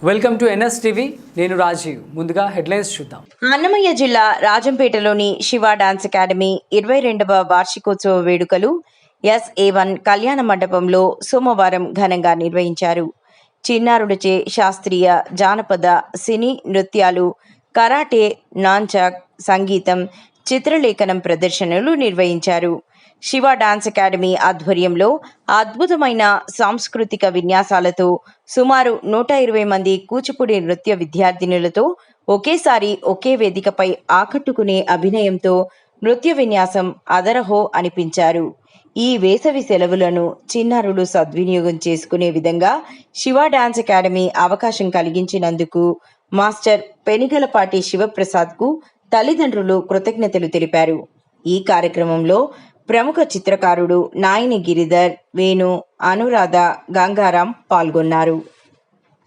Welcome to NSTV. నేను రాజీవ్. ముందుగా headlines చూద్దాం. అన్నమయ్య జిల్లా రాజంపేటలోని శివ డాన్స్ అకాడమీ 22వ వార్షికోత్సవ వేడుకలు SA1 కళ్యాణ మండపంలో సోమవారం ఘనంగా నిర్వహించారు. చిన్నారులచే శాస్త్రీయ, జానపద, సినీ నృత్యాలు, కరాటే, నాన్చాక్, సంగీతం, చిత్రలేఖనం ప్రదర్శనలు నిర్వహించారు. శివ డాన్స్ అకాడమీ ఆధ్వర్యంలో అద్భుతమైన సాంస్కృతిక విన్యాసాలతో సుమారు 120 మంది కూచిపూడి నృత్య విద్యార్థినులతో ఒకేసారి ఒకే వేదికపై ఆకట్టుకునే అభినయంతో నృత్య విన్యాసం అదరహో అనిపించారు. ఈ వేసవి సెలవులను చిన్నారులు సద్వినియోగం చేసుకునే విధంగా శివ డాన్స్ అకాడమీ అవకాశం కలిగించినందుకు మాస్టర్ పెనిగలపాటి శివప్రసాద్కు తల్లిదండ్రులు కృతజ్ఞతలు తెలిపారు. ఈ కార్యక్రమంలో ప్రముఖ చిత్రకారుడు నాయని గిరిధర్, వేణు, అనురాధ, గంగారాం పాల్గొన్నారు.